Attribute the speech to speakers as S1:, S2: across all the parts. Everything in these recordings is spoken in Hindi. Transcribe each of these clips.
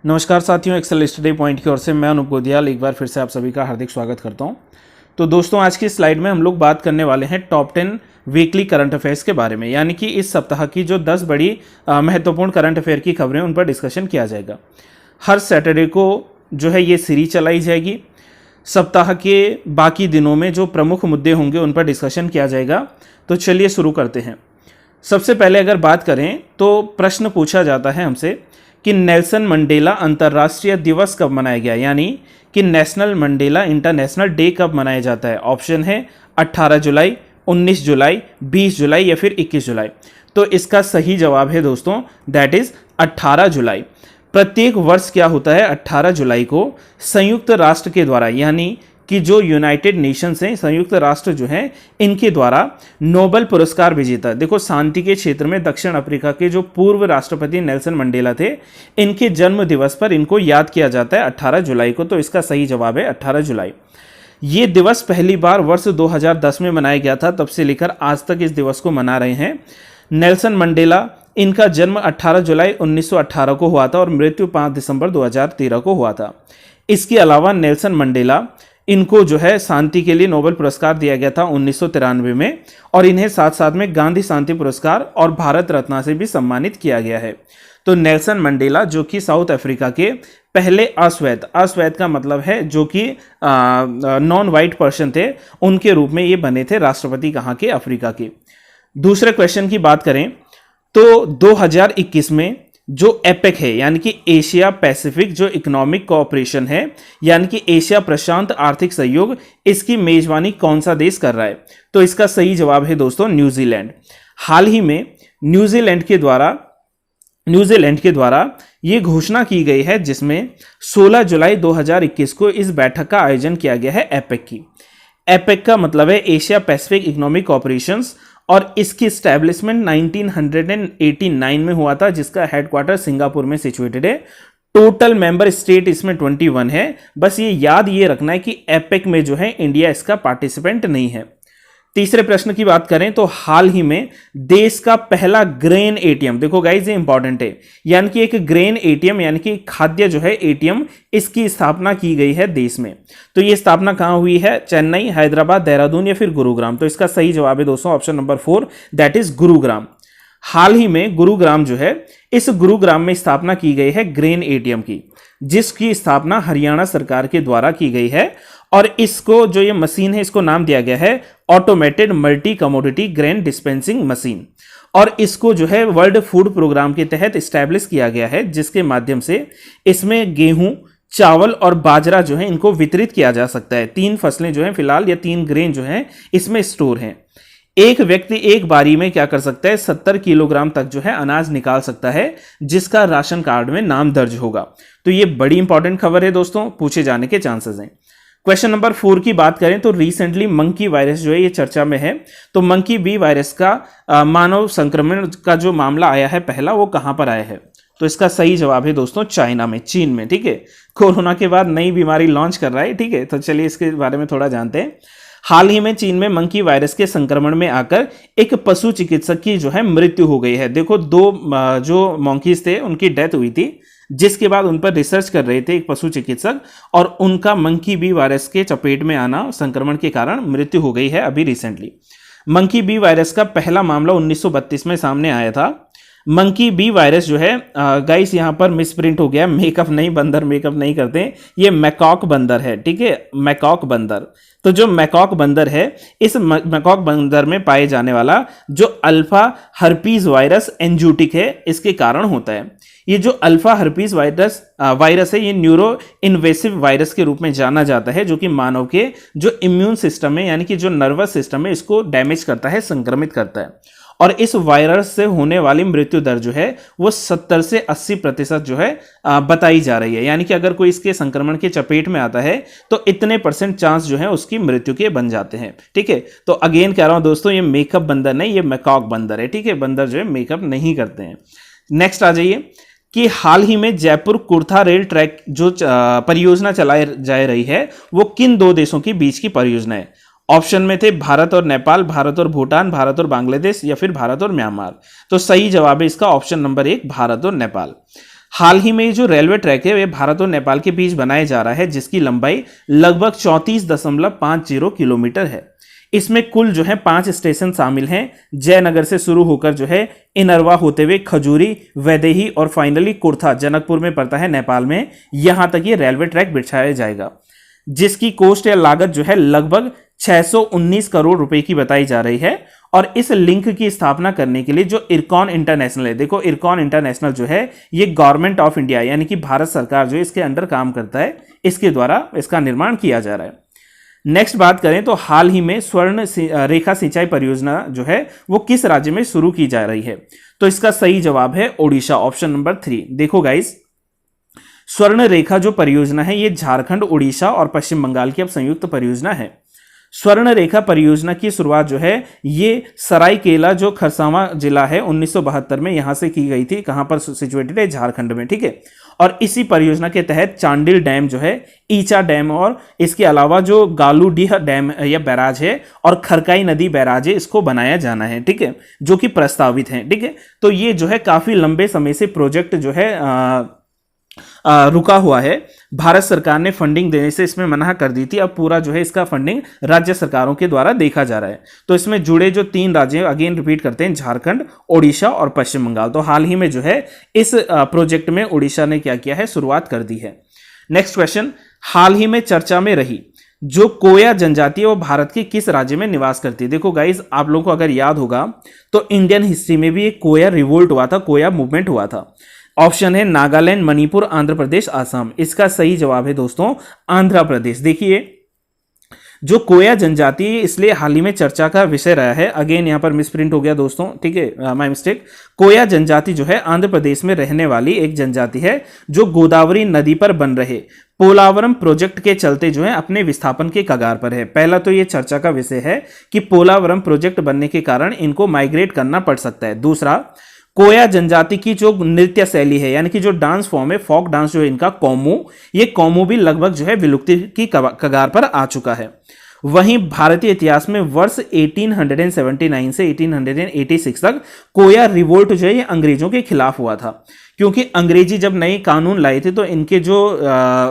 S1: नमस्कार साथियों, एक्सेल स्टडी पॉइंट की ओर से मैं अनूप गोदियाल एक बार फिर से आप सभी का हार्दिक स्वागत करता हूं। तो दोस्तों, आज की स्लाइड में हम लोग बात करने वाले हैं टॉप 10 वीकली करंट अफेयर्स के बारे में, यानी कि इस सप्ताह की जो 10 बड़ी महत्वपूर्ण करंट अफेयर की खबरें उन पर डिस्कशन किया जाएगा। हर सैटरडे को जो है ये सीरीज चलाई जाएगी। सप्ताह के बाकी दिनों में जो प्रमुख मुद्दे होंगे उन पर डिस्कशन किया जाएगा। तो चलिए शुरू करते हैं। सबसे पहले अगर बात करें तो प्रश्न पूछा जाता है हमसे कि नेल्सन मंडेला अंतर्राष्ट्रीय दिवस कब मनाया गया, यानी कि नेशनल मंडेला इंटरनेशनल डे कब मनाया जाता है। ऑप्शन है 18 जुलाई, 19 जुलाई, 20 जुलाई या फिर 21 जुलाई। तो इसका सही जवाब है दोस्तों दैट इज 18 जुलाई। प्रत्येक वर्ष क्या होता है, 18 जुलाई को संयुक्त राष्ट्र के द्वारा, यानी कि जो यूनाइटेड नेशंस हैं, संयुक्त राष्ट्र जो हैं, इनके द्वारा नोबेल पुरस्कार विजेता, देखो शांति के क्षेत्र में दक्षिण अफ्रीका के जो पूर्व राष्ट्रपति नेल्सन मंडेला थे, इनके जन्म दिवस पर इनको याद किया जाता है 18 जुलाई को। तो इसका सही जवाब है 18 जुलाई। ये दिवस पहली बार वर्ष 2010 में मनाया गया था, तब से लेकर आज तक इस दिवस को मना रहे हैं। नेल्सन मंडेला, इनका जन्म 18 जुलाई 1918 को हुआ था और मृत्यु 5 दिसंबर 2013 को हुआ था। इसके अलावा नेल्सन मंडेला, इनको जो है शांति के लिए नोबेल पुरस्कार दिया गया था 1993 में, और इन्हें साथ साथ में गांधी शांति पुरस्कार और भारत रत्न से भी सम्मानित किया गया है। तो नेल्सन मंडेला जो कि साउथ अफ्रीका के पहले अश्वेत का मतलब है जो कि नॉन वाइट पर्सन थे, उनके रूप में ये बने थे राष्ट्रपति कहाँ के, अफ्रीका के। दूसरे क्वेश्चन की बात करें तो 2021 में जो एपेक है, यानी कि एशिया पैसिफिक जो इकोनॉमिक कोऑपरेशन है, यानी कि एशिया प्रशांत आर्थिक सहयोग, इसकी मेजबानी कौन सा देश कर रहा है। तो इसका सही जवाब है दोस्तों न्यूजीलैंड। हाल ही में न्यूजीलैंड के द्वारा ये घोषणा की गई है, जिसमें 16 जुलाई 2021 को इस बैठक का आयोजन किया गया है एपेक की। एपेक का मतलब है एशिया पैसिफिक इकोनॉमिक कोऑपरेशंस, और इसकी स्टैब्लिशमेंट 1989 में हुआ था, जिसका हेडक्वार्टर सिंगापुर में सिचुएटेड है। टोटल मेंबर स्टेट इसमें 21 है। बस ये याद ये रखना है कि एपेक में जो है इंडिया इसका पार्टिसिपेंट नहीं है। तीसरे प्रश्न की बात करें तो हाल ही में देश का पहला ग्रेन एटीएम, देखो गाइज ये इंपॉर्टेंट है, यानी कि एक ग्रेन एटीएम यानी कि खाद्य जो है एटीएम, इसकी स्थापना की गई है देश में। तो ये स्थापना कहां हुई है, चेन्नई, हैदराबाद, देहरादून या फिर गुरुग्राम। तो इसका सही जवाब है दोस्तों option number 4 that is Gurugram. हाल ही में गुरुग्राम जो है, इस गुरुग्राम में स्थापना की गई है ग्रेन एटीएम की, जिसकी स्थापना हरियाणा सरकार के द्वारा की गई है। और इसको जो ये मशीन है, इसको नाम दिया गया है automated multi commodity grain dispensing machine, और इसको जो है वर्ल्ड फूड प्रोग्राम के तहत स्टैब्लिश किया गया है, जिसके माध्यम से इसमें गेहूं, चावल और बाजरा जो है इनको वितरित किया जा सकता है। 3 फसलें जो हैं फिलहाल, या 3 ग्रेन जो हैं इसमें स्टोर हैं। एक व्यक्ति एक बारी में क्या कर सकता है, 70 किलोग्राम तक जो है अनाज निकाल सकता है, जिसका राशन कार्ड में नाम दर्ज होगा। तो ये बड़ी इंपॉर्टेंट खबर है दोस्तों, पूछे जाने के चांसेस हैं। क्वेश्चन नंबर 4 की बात करें तो रिसेंटली मंकी वायरस जो है ये चर्चा में है। तो मंकी बी वायरस का मानव संक्रमण का जो मामला आया है पहला, वो कहां पर आया है। तो इसका सही जवाब है दोस्तों चाइना में, चीन में। ठीक है, कोरोना के बाद नई बीमारी लॉन्च कर रहा है। ठीक है, तो चलिए इसके बारे में थोड़ा जानते हैं। हाल ही में चीन में मंकी वायरस के संक्रमण में आकर एक पशु चिकित्सक की जो है मृत्यु हो गई है। देखो 2 जो मंकीज थे उनकी डेथ हुई थी, जिसके बाद उन पर रिसर्च कर रहे थे एक पशु चिकित्सक, और उनका मंकी बी वायरस के चपेट में आना, संक्रमण के कारण मृत्यु हो गई है अभी रिसेंटली। मंकी बी वायरस का पहला मामला 1932 में सामने आया था। मंकी बी वायरस जो है गाइस यहाँ पर मिसप्रिंट हो गया, मेकअप नहीं, बंदर मेकअप नहीं करते, ये मैकॉक बंदर है। ठीक है, मैकॉक बंदर। तो जो मैकॉक बंदर है, इस मैकॉक बंदर में पाए जाने वाला जो अल्फा हर्पीज वायरस एंजूटिक है, इसके कारण होता है। ये जो अल्फा हर्पीज वायरस है, ये न्यूरो इन्वेसिव वायरस के रूप में जाना जाता है, जो कि मानव के जो इम्यून सिस्टम है, यानी कि जो नर्वस सिस्टम है, इसको डैमेज करता है, संक्रमित करता है। और इस वायरस से होने वाली मृत्यु दर जो है वो 70 से 80% जो है बताई जा रही है। यानी कि अगर कोई इसके संक्रमण के चपेट में आता है तो इतने % चांस जो है उसकी मृत्यु के बन जाते हैं। ठीक है, तो अगेन कह रहा हूं दोस्तों, ये मेकअप बंदर नहीं, ये मैकॉक बंदर है। ठीक है, बंदर जो है मेकअप नहीं करते हैं। नेक्स्ट आ जाइए कि हाल ही में जयपुर कुर्था रेल ट्रैक जो परियोजना चलाई जा रही है, वो किन 2 देशों के बीच की परियोजना है। ऑप्शन में थे भारत और नेपाल, भारत और भूटान, भारत और बांग्लादेश या फिर भारत और म्यांमार। तो सही जवाब है इसका ऑप्शन नंबर 1 भारत और नेपाल। हाल ही में जो रेलवे ट्रैक है वे भारत और नेपाल के बीच बनाया जा रहा है, जिसकी लंबाई लगभग 34.50 किलोमीटर है। इसमें कुल जो है 5 स्टेशन शामिल हैं। जयनगर से शुरू होकर जो है इनरवा होते हुए खजूरी, वैदेही और फाइनली कुर्था जनकपुर में पड़ता है नेपाल में, यहां तक ये रेलवे ट्रैक बिछाया जाएगा, जिसकी कॉस्ट या लागत जो है लगभग 619 करोड़ रुपए की बताई जा रही है। और इस लिंक की स्थापना करने के लिए जो इरकॉन इंटरनेशनल है, देखो इरकॉन इंटरनेशनल जो है ये गवर्नमेंट ऑफ इंडिया यानी कि भारत सरकार जो इसके अंडर काम करता है, इसके द्वारा इसका निर्माण किया जा रहा है। नेक्स्ट बात करें तो हाल ही में स्वर्ण रेखा सिंचाई परियोजना जो है वो किस राज्य में शुरू की जा रही है? तो इसका सही जवाब है ओडिशा, ऑप्शन नंबर 3। देखो गाइस, स्वर्ण रेखा जो परियोजना है ये झारखंड, उड़ीसा और पश्चिम बंगाल की अब संयुक्त परियोजना है। स्वर्ण रेखा परियोजना की शुरुआत जो है ये सरायकेला जो खरसावां जिला है 1972 में यहां से की गई थी। कहां पर सिचुएटेड है? झारखंड में, ठीक है। और इसी परियोजना के तहत चांडिल डैम जो है, ईचा डैम और इसके अलावा जो गालूडीह डैम या बैराज है और खरकाई नदी बैराज है, इसको बनाया जाना है, ठीक है, जो कि प्रस्तावित है, ठीक है। तो ये जो है काफी लंबे समय से प्रोजेक्ट जो है रुका हुआ है। भारत सरकार ने फंडिंग देने से इसमें मना कर दी थी। अब पूरा जो है इसका फंडिंग राज्य सरकारों के द्वारा देखा जा रहा है। तो इसमें जुड़े जो 3 राज्य अगेन रिपीट करते हैं, झारखंड, ओडिशा और पश्चिम बंगाल। तो हाल ही में जो है इस प्रोजेक्ट में ओडिशा ने क्या किया है? शुरुआत कर दी है। नेक्स्ट क्वेश्चन, हाल ही में चर्चा में रही जो कोया जनजाति है वो भारत के किस राज्य में निवास करती है? देखो गाइज, आप लोगों को अगर याद होगा तो इंडियन हिस्ट्री में भी एक कोया रिवोल्ट हुआ था, कोया मूवमेंट हुआ था। ऑप्शन है नागालैंड, मणिपुर, आंध्र प्रदेश, आसाम। इसका सही जवाब है दोस्तों आंध्र प्रदेश। देखिए, जो कोया जनजाति इसलिए हाल ही में चर्चा का विषय रहा है, अगेन यहां पर मिसप्रिंट हो गया दोस्तों, ठीक है, माय मिस्टेक। कोया जनजाति जो है आंध्र प्रदेश में रहने वाली एक जनजाति है जो गोदावरी नदी पर बन रहे पोलावरम प्रोजेक्ट के चलते जो है अपने विस्थापन के कगार पर है। पहला तो ये चर्चा का विषय है कि पोलावरम प्रोजेक्ट बनने के कारण इनको माइग्रेट करना पड़ सकता है। दूसरा, कोया जनजाति की जो नृत्य शैली है यानी कि जो डांस फॉर्म है, फोक डांस जो है इनका कोमू, ये कोमू भी लगभग जो है विलुप्ति की कगार पर आ चुका है। वहीं भारतीय इतिहास में वर्ष 1879 से 1886 तक कोया रिवोल्ट जो है ये अंग्रेजों के खिलाफ हुआ था, क्योंकि अंग्रेजी जब नए कानून लाए थे तो इनके जो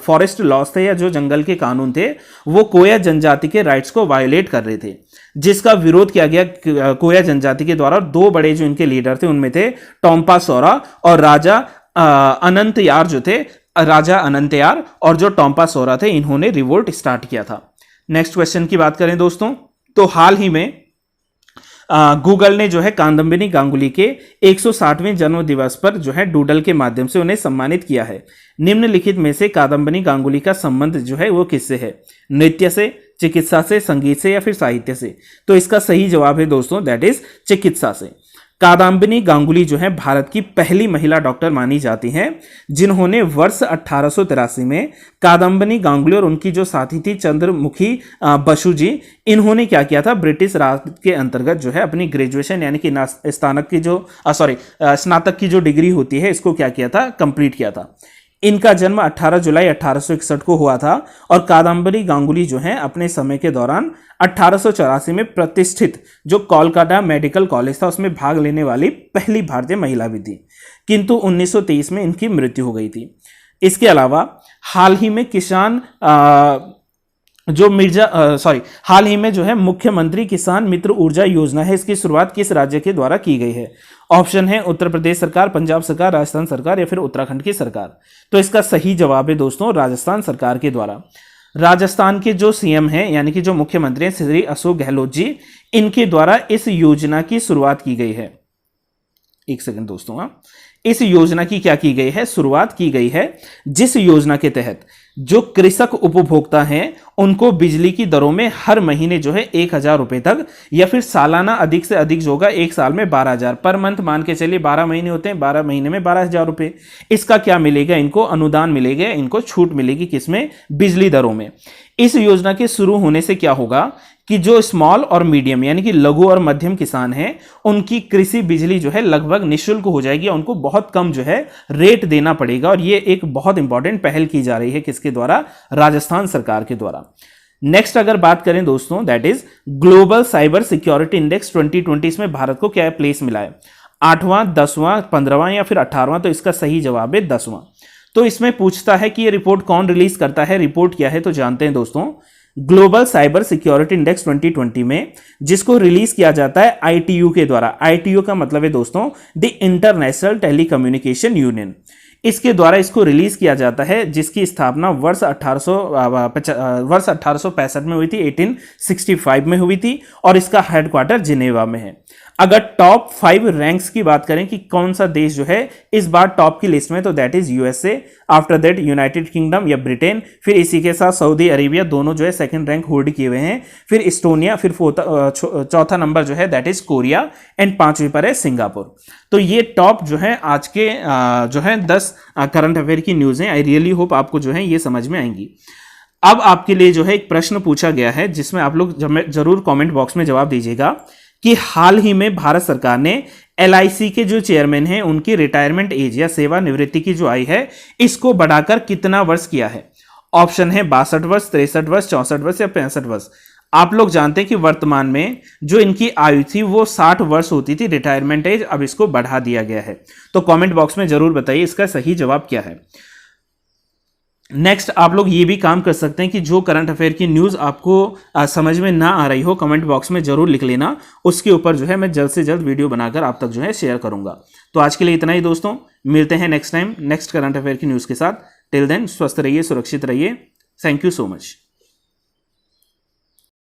S1: फॉरेस्ट लॉस थे या जो जंगल के कानून थे वो कोया जनजाति के राइट्स को वायोलेट कर रहे थे, जिसका विरोध किया गया कोया जनजाति के द्वारा। 2 बड़े जो इनके लीडर थे उनमें थे टोम्पा सोरा और राजा अनंतयार जो थे, राजा अनंतयार और जो टोम्पा सोरा थे, इन्होंने रिवोल्ट स्टार्ट किया था। नेक्स्ट क्वेश्चन की बात करें दोस्तों, तो हाल ही में गूगल ने जो है कादम्बिनी गांगुली के 160वें जन्म दिवस पर जो है डूडल के माध्यम से उन्हें सम्मानित किया है। निम्नलिखित में से कादम्बिनी गांगुली का संबंध जो है वो किससे है? नृत्य से, चिकित्सा से, संगीत से या फिर साहित्य से? तो इसका सही जवाब है दोस्तों दैट इज चिकित्सा से। कादम्बिनी गांगुली जो है भारत की पहली महिला डॉक्टर मानी जाती हैं, जिन्होंने वर्ष 1883 में कादम्बिनी गांगुली और उनकी जो साथी थी चंद्रमुखी बसु जी, इन्होंने क्या किया था? ब्रिटिश राज के अंतर्गत जो है अपनी ग्रेजुएशन यानी कि स्नातक की जो डिग्री होती है इसको क्या किया था? कंप्लीट किया था। इनका जन्म 18 जुलाई 1861 को हुआ था और कादम्बिनी गांगुली जो है अपने समय के दौरान 1884 में प्रतिष्ठित जो कोलकाता मेडिकल कॉलेज था उसमें भाग लेने वाली पहली भारतीय महिला भी थी, किंतु 1923 में इनकी मृत्यु हो गई थी। इसके अलावा हाल ही में हाल ही में जो है मुख्यमंत्री किसान मित्र ऊर्जा योजना है, इसकी शुरुआत किस राज्य के द्वारा की गई है? ऑप्शन है उत्तर प्रदेश सरकार, पंजाब सरकार, राजस्थान सरकार या फिर उत्तराखंड की सरकार। तो इसका सही जवाब है दोस्तों राजस्थान सरकार के द्वारा। राजस्थान के जो सीएम हैं यानी कि जो मुख्यमंत्री हैं श्री अशोक गहलोत जी, इनके द्वारा इस योजना की शुरुआत की गई है। एक सेकंड दोस्तों, इस योजना की क्या की गई है? शुरुआत की गई है, जिस योजना के तहत जो कृषक उपभोक्ता हैं उनको बिजली की दरों में हर महीने जो है 1000 रुपए तक या फिर सालाना अधिक से अधिक जो होगा 1 साल में 12,000 पर मंथ, मान के चलिए 12 महीने होते हैं, 12 महीने में 12,000 रुपए, इसका क्या मिलेगा? इनको अनुदान मिलेगा, इनको छूट मिलेगी, किसमें? बिजली दरों में। इस योजना के शुरू होने से क्या होगा कि जो स्मॉल और मीडियम यानी कि लघु और मध्यम किसान हैं उनकी कृषि बिजली जो है लगभग निःशुल्क हो जाएगी, उनको बहुत कम जो है रेट देना पड़ेगा। और ये एक बहुत इंपॉर्टेंट पहल की जा रही है, किसके द्वारा? राजस्थान सरकार के द्वारा। नेक्स्ट अगर बात करें दोस्तों that is global cyber security index 2020 में भारत को क्या प्लेस मिला है? 8वां, 10वां, 15वां या फिर 18वां? तो इसका सही जवाब है 10वां। तो इसमें पूछता है कि ये रिपोर्ट कौन रिलीज करता है, रिपोर्ट क्या है, तो जानते हैं दोस्तों, ग्लोबल साइबर सिक्योरिटी इंडेक्स 2020 में, जिसको रिलीज किया जाता है आईटीयू के द्वारा। आईटीयू का मतलब है दोस्तों द इंटरनेशनल टेलीकम्युनिकेशन यूनियन, इसके द्वारा इसको रिलीज किया जाता है, जिसकी स्थापना वर्ष 1865 में हुई थी, 1865 में हुई थी, और इसका हेडक्वार्टर जिनेवा में है। अगर टॉप 5 रैंक्स की बात करें कि कौन सा देश जो है इस बार टॉप की लिस्ट में, तो that is USA, after that United kingdom या ब्रिटेन, फिर इसी के साथ सऊदी अरेबिया, दोनों जो है सेकंड रैंक होल्ड किए हुए हैं, फिर इस्टोनिया, फिर चौथा नंबर जो है दैट इज कोरिया, एंड 5वीं पर है सिंगापुर। तो ये टॉप जो है आज के जो है 10 करंट अफेयर की न्यूज़ हैं। आई रियली होप आपको जो है ये समझ में आएंगी। अब आपके लिए जो है एक प्रश्न पूछा गया है, जिसमें आप लोग जरूर कमेंट बॉक्स में जवाब दीजिएगा कि हाल ही में भारत सरकार ने एलआईसी के जो चेयरमैन हैं उनकी रिटायरमेंट एज या सेवानिवृत्ति की जो आयु है, इसको बढ़ाकर कितना वर्ष किया है? ऑप्शन है 62 वर्ष, 63 वर्ष, 64 वर्ष या 65 वर्ष। आप लोग जानते हैं कि वर्तमान में जो इनकी आयु थी वो 60 वर्ष होती थी रिटायरमेंट एज, अब इसको बढ़ा दिया गया है। तो कमेंट बॉक्स में जरूर बताइए इसका सही जवाब क्या है। नेक्स्ट आप लोग ये भी काम कर सकते हैं कि जो करंट अफेयर की न्यूज़ आपको समझ में ना आ रही हो, कमेंट बॉक्स में जरूर लिख लेना, उसके ऊपर जो है मैं जल्द से जल्द वीडियो बनाकर आप तक जो है शेयर करूंगा। तो आज के लिए इतना ही दोस्तों, मिलते हैं next time next current affair की न्यूज़ के साथ। टिल देन स्वस्थ रहिए, सुरक्षित रहिए। Thank you so much.